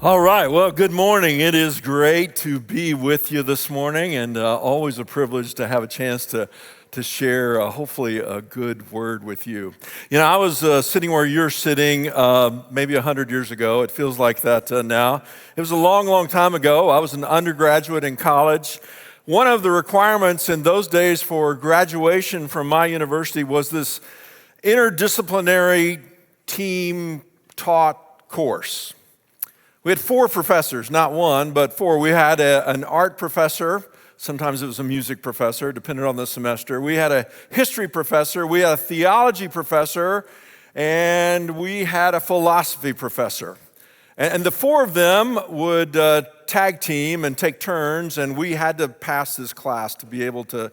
All right, well, good morning. It is great to be with you this morning, and always a privilege to have a chance to share, hopefully, a good word with you. You know, I was sitting where you're sitting maybe 100 years ago. It feels like that now. It was a long, long time ago. I was an undergraduate in college. One of the requirements in those days for graduation from my university was this interdisciplinary team-taught course. We had four professors, not one, but four. We had an art professor. Sometimes it was a music professor, depending on the semester. We had a history professor. We had a theology professor. And we had a philosophy professor. And the four of them would tag team and take turns, and we had to pass this class to be able to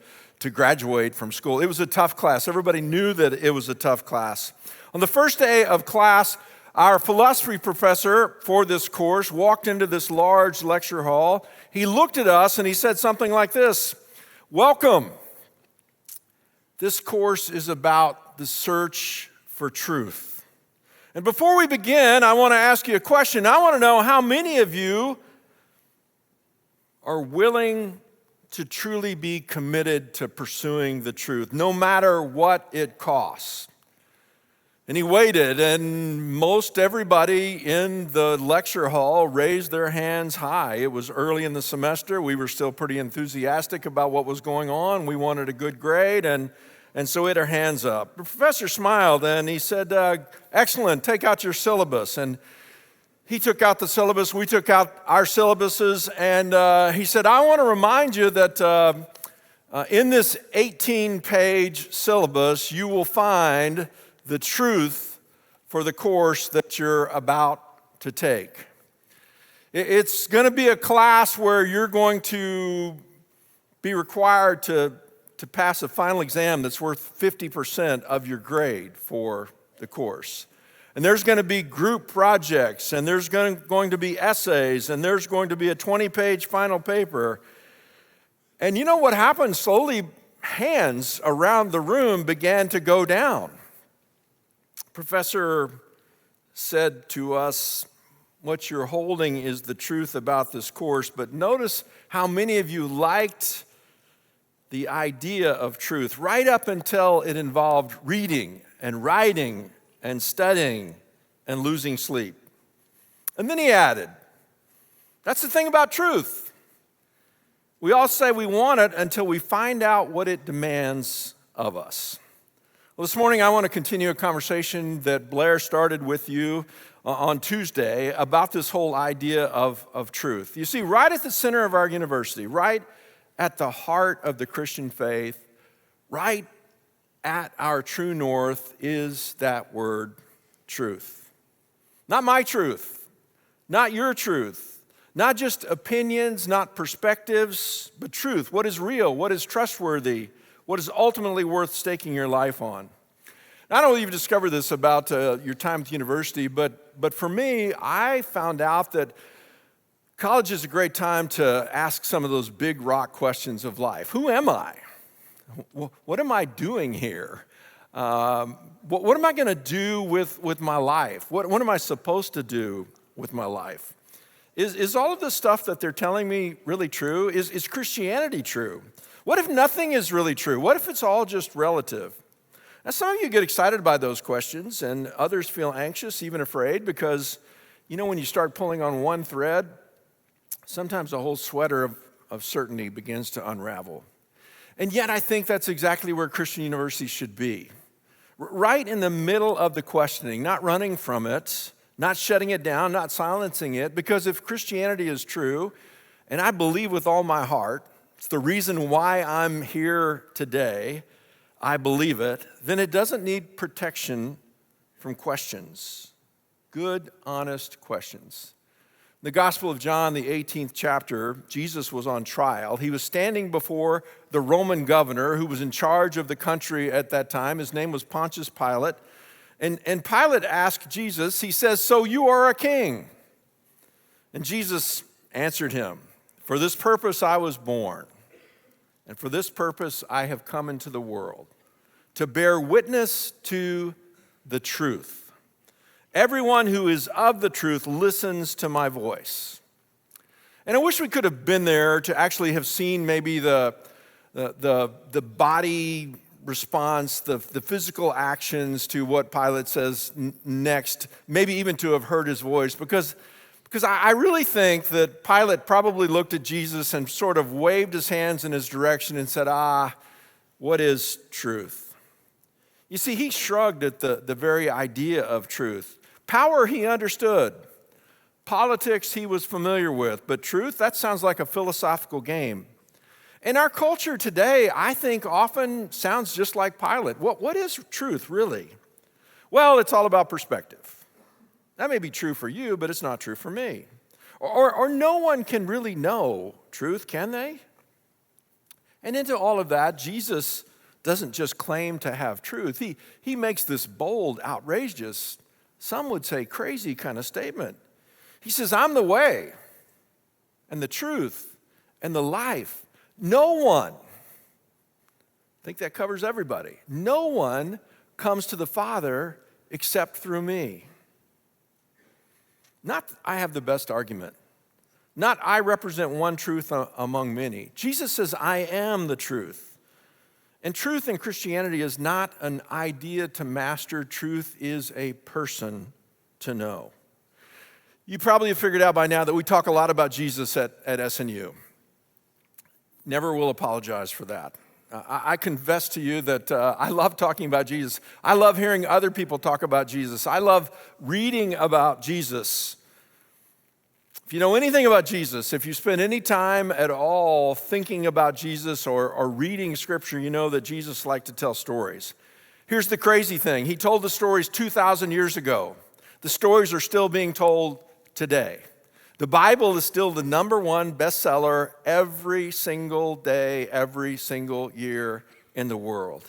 graduate from school. It was a tough class. Everybody knew that it was a tough class. On the first day of class, our philosophy professor for this course walked into this large lecture hall. He looked at us and he said something like this: "Welcome. This course is about the search for truth. And before we begin, I want to ask you a question. I want to know how many of you are willing to truly be committed to pursuing the truth, no matter what it costs." And he waited, and most everybody in the lecture hall raised their hands high. It was early in the semester. We were still pretty enthusiastic about what was going on. We wanted a good grade, and so we had our hands up. The professor smiled, and he said, "Excellent, take out your syllabus." And he took out the syllabus. We took out our syllabuses, and he said, "I want to remind you that in this 18-page syllabus, you will find the truth for the course that you're about to take. It's going to be a class where you're going to be required to pass a final exam that's worth 50% of your grade for the course. And there's going to be group projects, and there's going to be essays, and there's going to be a 20-page final paper." And you know what happened? Slowly, hands around the room began to go down. Professor said to us, "What you're holding is the truth about this course, but notice how many of you liked the idea of truth right up until it involved reading and writing and studying and losing sleep." And then he added, "That's the thing about truth. We all say we want it until we find out what it demands of us." Well, this morning I want to continue a conversation that Blair started with you on Tuesday about this whole idea of truth. You see, right at the center of our university, right at the heart of the Christian faith, right at our true north is that word, truth. Not my truth, not your truth, not just opinions, not perspectives, but truth. What is real? What is trustworthy? What is ultimately worth staking your life on? I don't know if you've discovered this about your time at the university, but for me, I found out that college is a great time to ask some of those big rock questions of life. Who am I? What am I doing here? What am I going to do with my life? What am I supposed to do with my life? Is all of the stuff that they're telling me really true? Is Christianity true? What if nothing is really true? What if it's all just relative? Now, some of you get excited by those questions, and others feel anxious, even afraid, because, you know, when you start pulling on one thread, sometimes the whole sweater of certainty begins to unravel. And yet I think that's exactly where Christian university should be. Right in the middle of the questioning, not running from it, not shutting it down, not silencing it, because if Christianity is true, and I believe with all my heart, it's the reason why I'm here today, I believe it, then it doesn't need protection from questions. Good, honest questions. In the Gospel of John, the 18th chapter, Jesus was on trial. He was standing before the Roman governor who was in charge of the country at that time. His name was Pontius Pilate. And Pilate asked Jesus, he says, "So you are a king?" And Jesus answered him, "For this purpose I was born, and for this purpose I have come into the world, to bear witness to the truth. Everyone who is of the truth listens to my voice. And I wish we could have been there to actually have seen maybe the body response, the physical actions to what Pilate says next, maybe even to have heard his voice, because I really think that Pilate probably looked at Jesus and sort of waved his hands in his direction and said, what is truth? You see, he shrugged at the very idea of truth. Power he understood. Politics he was familiar with. But truth, that sounds like a philosophical game. And our culture today, I think, often sounds just like Pilate. What is truth, really? Well, it's all about perspective. That may be true for you, but it's not true for me. Or no one can really know truth, can they? And into all of that, Jesus doesn't just claim to have truth. He makes this bold, outrageous, some would say crazy kind of statement. He says, I'm the way and the truth and the life. No one, I think that covers everybody, no one comes to the Father except through me. Not I have the best argument. Not I represent one truth among many. Jesus says, I am the truth. And truth in Christianity is not an idea to master. Truth is a person to know. You probably have figured out by now that we talk a lot about Jesus at SNU. Never will apologize for that. I confess to you that I love talking about Jesus. I love hearing other people talk about Jesus. I love reading about Jesus. If you know anything about Jesus, if you spend any time at all thinking about Jesus or reading Scripture, you know that Jesus liked to tell stories. Here's the crazy thing. He told the stories 2,000 years ago. The stories are still being told today. The Bible is still the number one bestseller every single day, every single year in the world.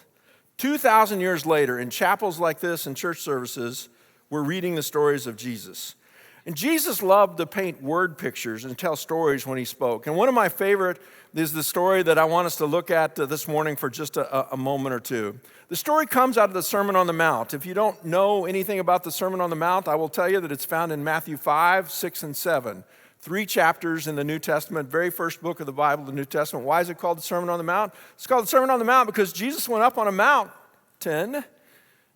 2,000 years later, in chapels like this and church services, we're reading the stories of Jesus. And Jesus loved to paint word pictures and tell stories when he spoke. And one of my favorite is the story that I want us to look at this morning for just a moment or two. The story comes out of the Sermon on the Mount. If you don't know anything about the Sermon on the Mount, I will tell you that it's found in Matthew 5, 6, and 7. 3 chapters in the New Testament, very first book of the Bible, the New Testament. Why is it called the Sermon on the Mount? It's called the Sermon on the Mount because Jesus went up on a mountain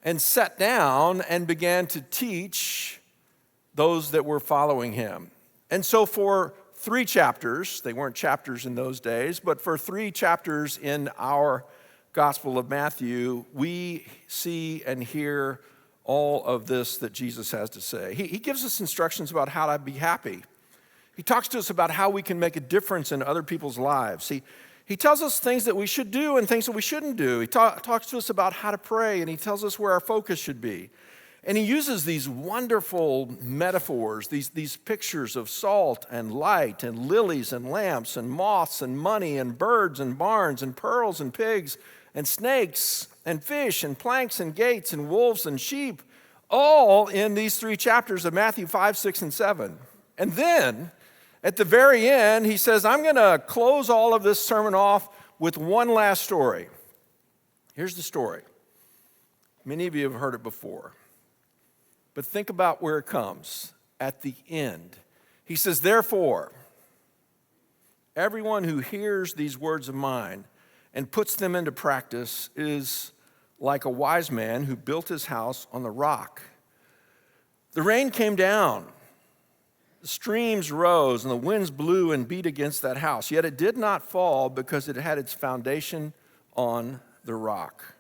and sat down and began to teach those that were following him. And so for 3 chapters, they weren't chapters in those days, but for 3 chapters in our Gospel of Matthew, we see and hear all of this that Jesus has to say. He gives us instructions about how to be happy. He talks to us about how we can make a difference in other people's lives. He tells us things that we should do and things that we shouldn't do. He talks to us about how to pray, and he tells us where our focus should be. And he uses these wonderful metaphors, these pictures of salt and light and lilies and lamps and moths and money and birds and barns and pearls and pigs and snakes and fish and planks and gates and wolves and sheep, all in these 3 chapters of Matthew 5, 6, and 7. And then at the very end, he says, I'm going to close all of this sermon off with one last story. Here's the story. Many of you have heard it before. But think about where it comes at the end. He says, therefore, everyone who hears these words of mine and puts them into practice is like a wise man who built his house on the rock. The rain came down, the streams rose, and the winds blew and beat against that house. Yet it did not fall because it had its foundation on the rock.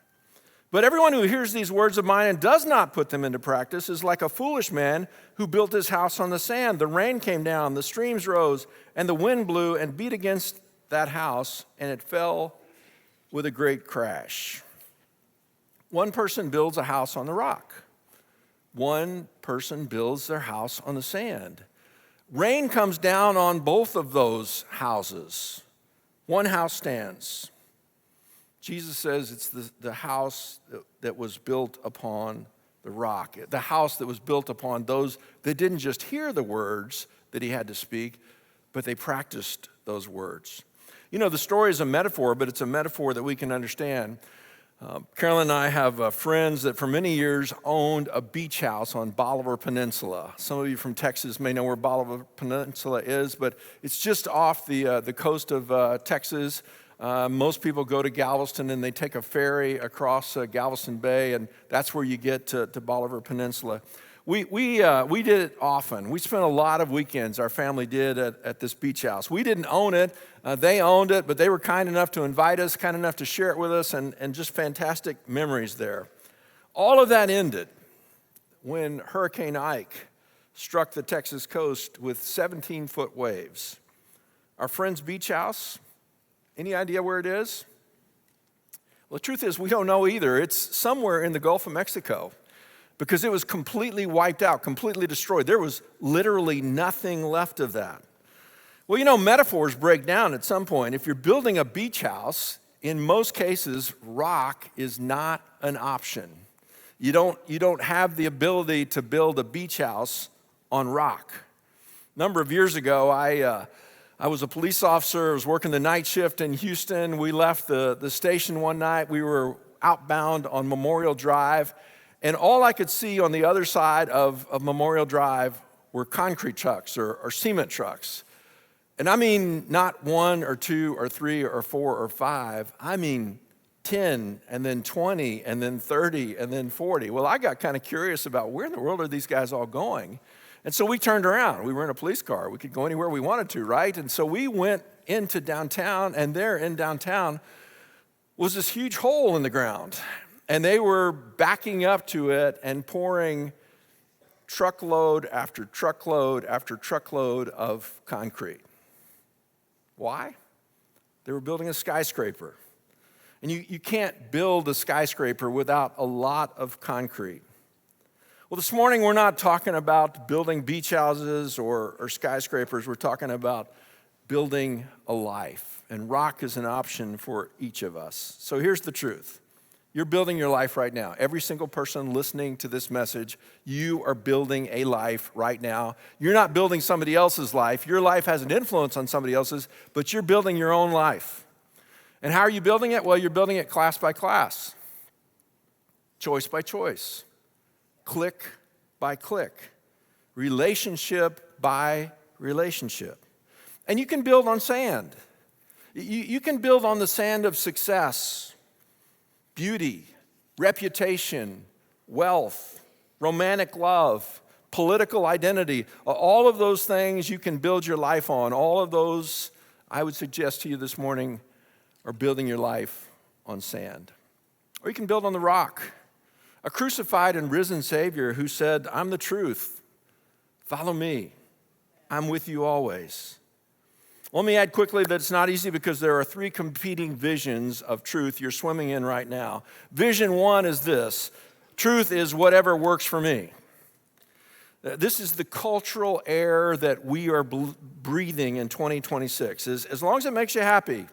But everyone who hears these words of mine and does not put them into practice is like a foolish man who built his house on the sand. The rain came down, the streams rose, and the wind blew and beat against that house, and it fell with a great crash. One person builds a house on the rock. One person builds their house on the sand. Rain comes down on both of those houses. One house stands. Jesus says it's the house that was built upon the rock, the house that was built upon those that didn't just hear the words that he had to speak, but they practiced those words. You know, the story is a metaphor, but it's a metaphor that we can understand. Carolyn and I have friends that for many years owned a beach house on Bolivar Peninsula. Some of you from Texas may know where Bolivar Peninsula is, but it's just off the coast of Texas. Most people go to Galveston and they take a ferry across Galveston Bay, and that's where you get to Bolivar Peninsula. We did it often. We spent a lot of weekends, our family did, at this beach house. We didn't own it. They owned it, but they were kind enough to invite us, kind enough to share it with us, and just fantastic memories there. All of that ended when Hurricane Ike struck the Texas coast with 17-foot waves. Our friend's beach house, any idea where it is? Well, the truth is we don't know either. It's somewhere in the Gulf of Mexico, because it was completely wiped out, completely destroyed. There was literally nothing left of that. Well, you know, metaphors break down at some point. If you're building a beach house, in most cases, rock is not an option. You don't have the ability to build a beach house on rock. A number of years ago, I was a police officer. I was working the night shift in Houston. We left the station one night. We were outbound on Memorial Drive, and all I could see on the other side of Memorial Drive were concrete trucks or cement trucks. And I mean not 1 or 2 or 3 or 4 or 5. I mean 10 and then 20 and then 30 and then 40. Well, I got kind of curious about where in the world are these guys all going? And so we turned around. We were in a police car. We could go anywhere we wanted to, right? And so we went into downtown, and there in downtown was this huge hole in the ground. And they were backing up to it and pouring truckload after truckload after truckload of concrete. Why? They were building a skyscraper. And you can't build a skyscraper without a lot of concrete. Well, this morning we're not talking about building beach houses or skyscrapers. We're talking about building a life. And rock is an option for each of us. So here's the truth. You're building your life right now. Every single person listening to this message, you are building a life right now. You're not building somebody else's life. Your life has an influence on somebody else's, but you're building your own life. And how are you building it? Well, you're building it class by class, choice by choice, click by click, relationship by relationship. And you can build on sand. You can build on the sand of success, beauty, reputation, wealth, romantic love, political identity. All of those things you can build your life on. All of those, I would suggest to you this morning, are building your life on sand. Or you can build on the rock. A crucified and risen Savior who said, "I'm the truth. Follow me. I'm with you always." Let me add quickly that it's not easy because there are 3 competing visions of truth you're swimming in right now. Vision 1 is this: truth is whatever works for me. This is the cultural air that we are breathing in 2026. As long as it makes you happy,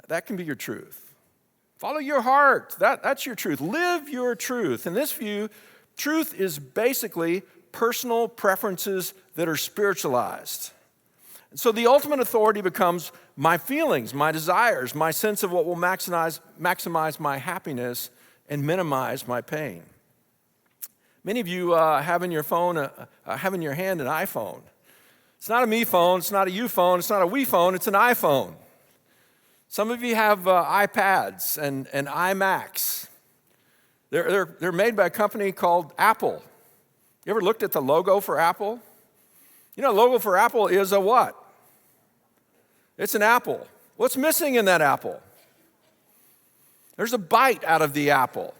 that can be your truth. Follow your heart. That's your truth. Live your truth. In this view, truth is basically personal preferences that are spiritualized. So the ultimate authority becomes my feelings, my desires, my sense of what will maximize my happiness and minimize my pain. Many of you have in your phone, have in your hand an iPhone. It's not a me phone, it's not a you phone, it's not a we phone, it's an iPhone. Some of you have iPads and iMacs. They're made by a company called Apple. You ever looked at the logo for Apple? You know, the logo for Apple is a what? It's an apple. What's missing in that apple? There's a bite out of the apple.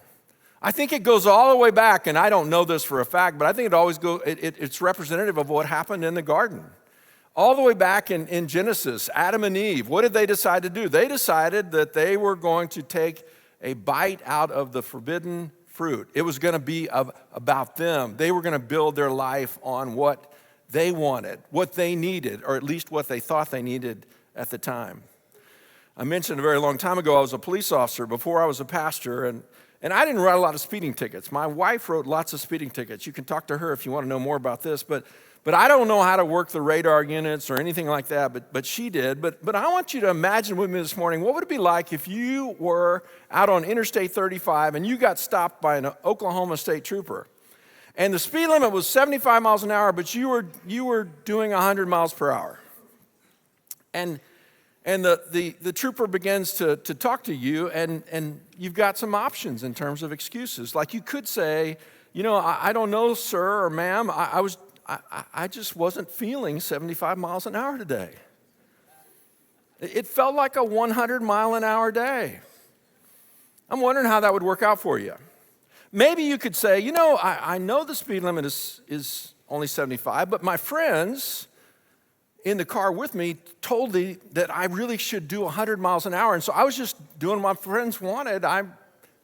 I think it goes all the way back, and I don't know this for a fact, but I think it's representative of what happened in the garden. All the way back in Genesis, Adam and Eve, what did they decide to do? They decided that they were going to take a bite out of the forbidden fruit. It was going to be about them. They were going to build their life on what they wanted, what they needed, or at least what they thought they needed at the time. I mentioned a very long time ago I was a police officer before I was a pastor, and And I didn't write a lot of speeding tickets. My wife wrote lots of speeding tickets. You can talk to her if you want to know more about this. But I don't know how to work the radar units or anything like that, but she did. But I want you to imagine with me this morning, what would it be like if you were out on Interstate 35 and you got stopped by an Oklahoma State trooper? And the speed limit was 75 miles an hour, but you were doing 100 miles per hour. And the trooper begins to talk to you, and you've got some options in terms of excuses. Like you could say, I don't know, sir or ma'am, I just wasn't feeling 75 miles an hour today. It felt like a 100 mile an hour day. I'm wondering how that would work out for you. Maybe you could say, I know the speed limit is only 75, but my friends in the car with me told me that I really should do 100 miles an hour. And so I was just doing what my friends wanted. I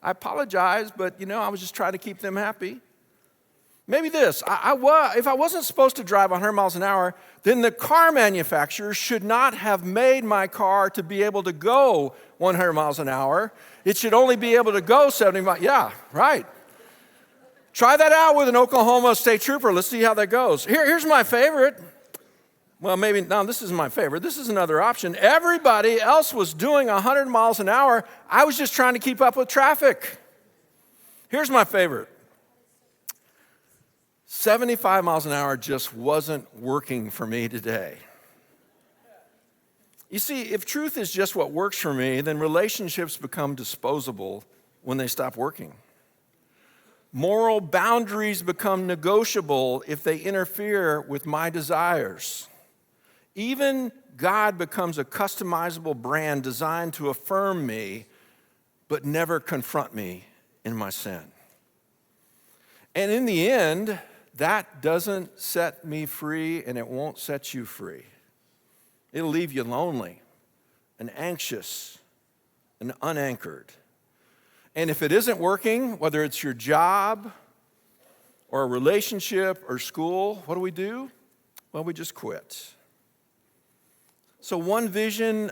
apologize, but, I was just trying to keep them happy. Maybe this, if I wasn't supposed to drive 100 miles an hour, then the car manufacturer should not have made my car to be able to go 100 miles an hour. It should only be able to go 70 miles. Yeah, right. Try that out with an Oklahoma State trooper. Let's see how that goes. Here's my favorite. Well, maybe, no, this isn't my favorite. This is another option. Everybody else was doing 100 miles an hour. I was just trying to keep up with traffic. Here's my favorite. 75 miles an hour just wasn't working for me today. You see, if truth is just what works for me, then relationships become disposable when they stop working. Moral boundaries become negotiable if they interfere with my desires. Even God becomes a customizable brand designed to affirm me, but never confront me in my sin. And in the end, that doesn't set me free, and it won't set you free. It'll leave you lonely and anxious and unanchored. And if it isn't working, whether it's your job or a relationship or school, what do? Well, we just quit. So one vision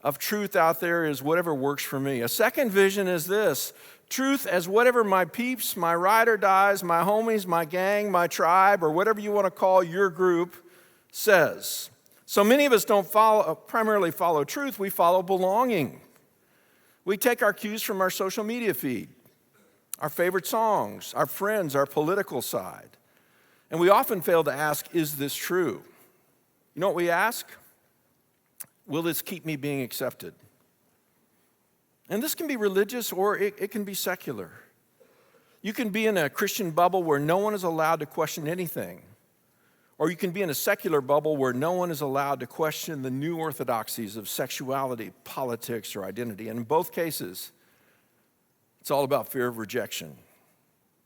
of truth out there is whatever works for me. A second vision is this: truth as whatever my peeps, my ride or dies, my homies, my gang, my tribe, or whatever you want to call your group says. So many of us don't primarily follow truth, we follow belonging. We take our cues from our social media feed, our favorite songs, our friends, our political side. And we often fail to ask, is this true? You know what we ask? Will this keep me being accepted? And this can be religious or it can be secular. You can be in a Christian bubble where no one is allowed to question anything. Or you can be in a secular bubble where no one is allowed to question the new orthodoxies of sexuality, politics, or identity. And in both cases, it's all about fear of rejection.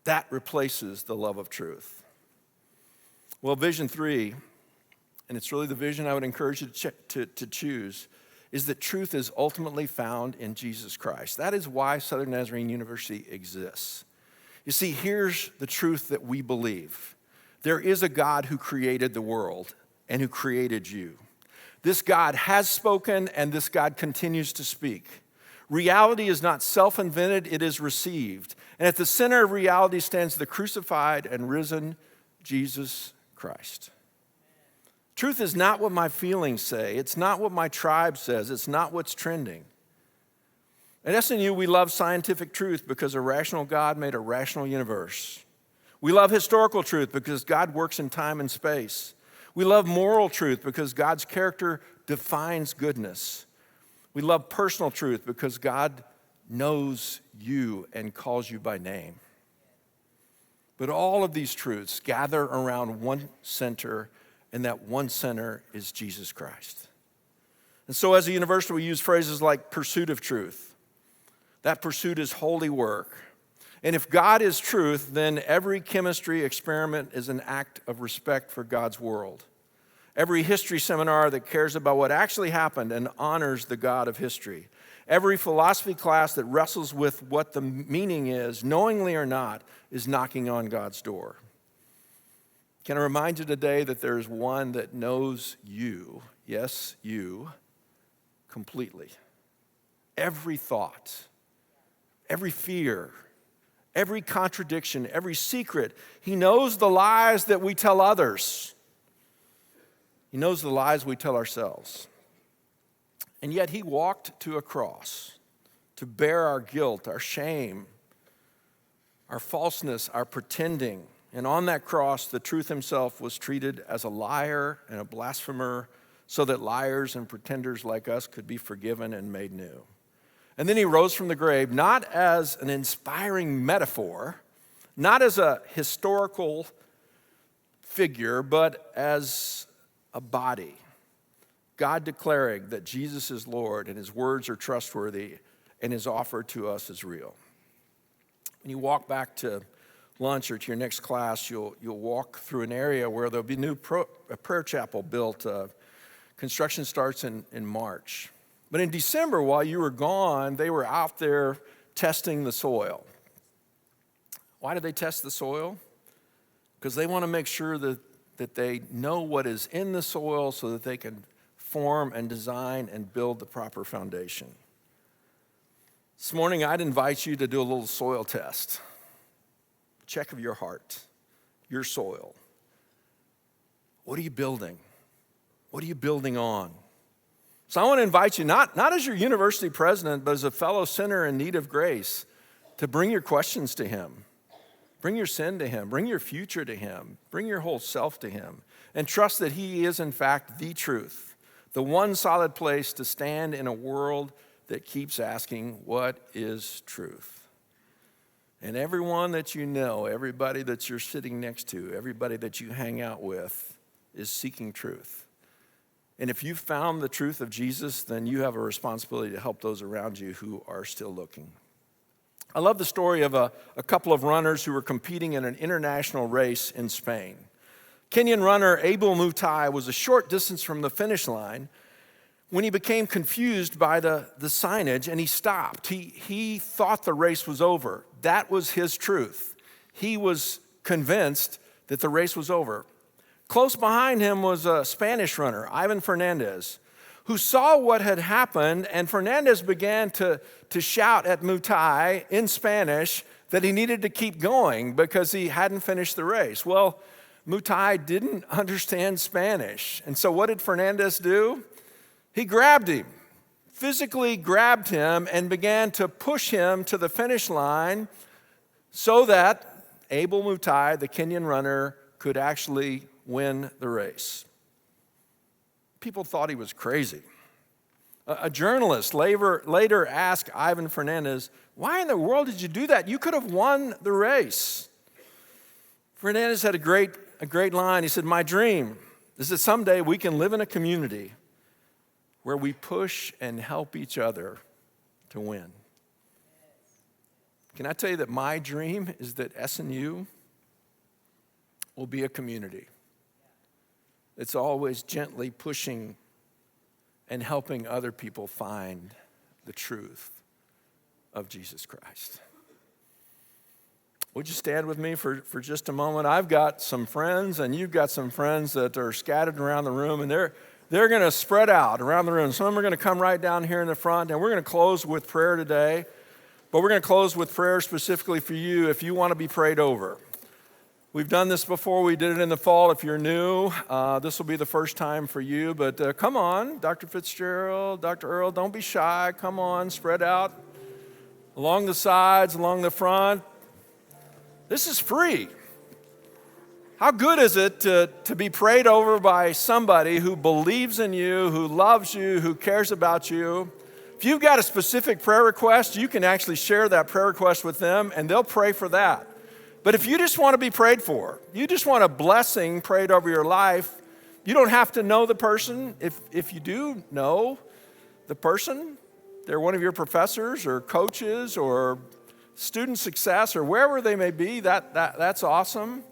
That replaces the love of truth. Well, vision 3, and it's really the vision I would encourage you to choose, is that truth is ultimately found in Jesus Christ. That is why Southern Nazarene University exists. You see, here's the truth that we believe. There is a God who created the world and who created you. This God has spoken, and this God continues to speak. Reality is not self-invented, it is received. And at the center of reality stands the crucified and risen Jesus Christ. Truth is not what my feelings say. It's not what my tribe says. It's not what's trending. At SNU, we love scientific truth because a rational God made a rational universe. We love historical truth because God works in time and space. We love moral truth because God's character defines goodness. We love personal truth because God knows you and calls you by name. But all of these truths gather around one center, and that one center is Jesus Christ. And so as a university, we use phrases like pursuit of truth. That pursuit is holy work. And if God is truth, then every chemistry experiment is an act of respect for God's world. Every history seminar that cares about what actually happened and honors the God of history. Every philosophy class that wrestles with what the meaning is, knowingly or not, is knocking on God's door. Can I remind you today that there is one that knows you, yes, you, completely. Every thought, every fear, every contradiction, every secret. He knows the lies that we tell others. He knows the lies we tell ourselves. And yet he walked to a cross to bear our guilt, our shame, our falseness, our pretending. And on that cross, the truth himself was treated as a liar and a blasphemer so that liars and pretenders like us could be forgiven and made new. And then he rose from the grave, not as an inspiring metaphor, not as a historical figure, but as a body. God declaring that Jesus is Lord and his words are trustworthy and his offer to us is real. When you walk back to lunch or to your next class, you'll walk through an area where there'll be a prayer chapel built. Construction starts in March. But in December, while you were gone, they were out there testing the soil. Why do they test the soil? Because they want to make sure that they know what is in the soil so that they can form and design and build the proper foundation. This morning, I'd invite you to do a little soil test. Check of your heart, your soil. What are you building? What are you building on? So I want to invite you, not as your university president, but as a fellow sinner in need of grace, to bring your questions to him. Bring your sin to him. Bring your future to him. Bring your whole self to him. And trust that he is, in fact, the truth. The one solid place to stand in a world that keeps asking, what is truth? And everyone that you know, everybody that you're sitting next to, everybody that you hang out with is seeking truth. And if you've found the truth of Jesus, then you have a responsibility to help those around you who are still looking. I love the story of a couple of runners who were competing in an international race in Spain. Kenyan runner Abel Mutai was a short distance from the finish line when he became confused by the signage and he stopped. He thought the race was over. That was his truth. He was convinced that the race was over. Close behind him was a Spanish runner, Ivan Fernandez, who saw what had happened, and Fernandez began to shout at Mutai in Spanish that he needed to keep going because he hadn't finished the race. Well, Mutai didn't understand Spanish, and so what did Fernandez do? He grabbed him, physically grabbed him, and began to push him to the finish line so that Abel Mutai, the Kenyan runner, could actually win the race. People thought he was crazy. A journalist later asked Ivan Fernandez, why in the world did you do that? You could have won the race. Fernandez had a great line. He said, my dream is that someday we can live in a community where we push and help each other to win. Can I tell you that my dream is that SNU will be a community that's always gently pushing and helping other people find the truth of Jesus Christ. Would you stand with me for just a moment? I've got some friends, and you've got some friends that are scattered around the room, and they're going to spread out around the room. Some of them are going to come right down here in the front, and we're going to close with prayer today. But we're going to close with prayer specifically for you if you want to be prayed over. We've done this before. We did it in the fall. If you're new, this will be the first time for you. But come on, Dr. Fitzgerald, Dr. Earl, don't be shy. Come on, spread out along the sides, along the front. This is free. How good is it to be prayed over by somebody who believes in you, who loves you, who cares about you? If you've got a specific prayer request, you can actually share that prayer request with them, and they'll pray for that. But if you just want to be prayed for, you just want a blessing prayed over your life, you don't have to know the person. If you do know the person, they're one of your professors or coaches or student success or wherever they may be, that's awesome.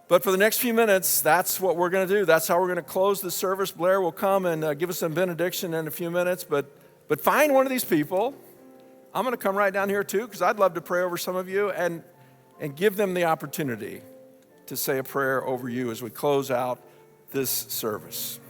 But for the next few minutes, that's what we're going to do. That's how we're going to close the service. Blair will come and give us some benediction in a few minutes. But find one of these people. I'm going to come right down here too because I'd love to pray over some of you and give them the opportunity to say a prayer over you as we close out this service.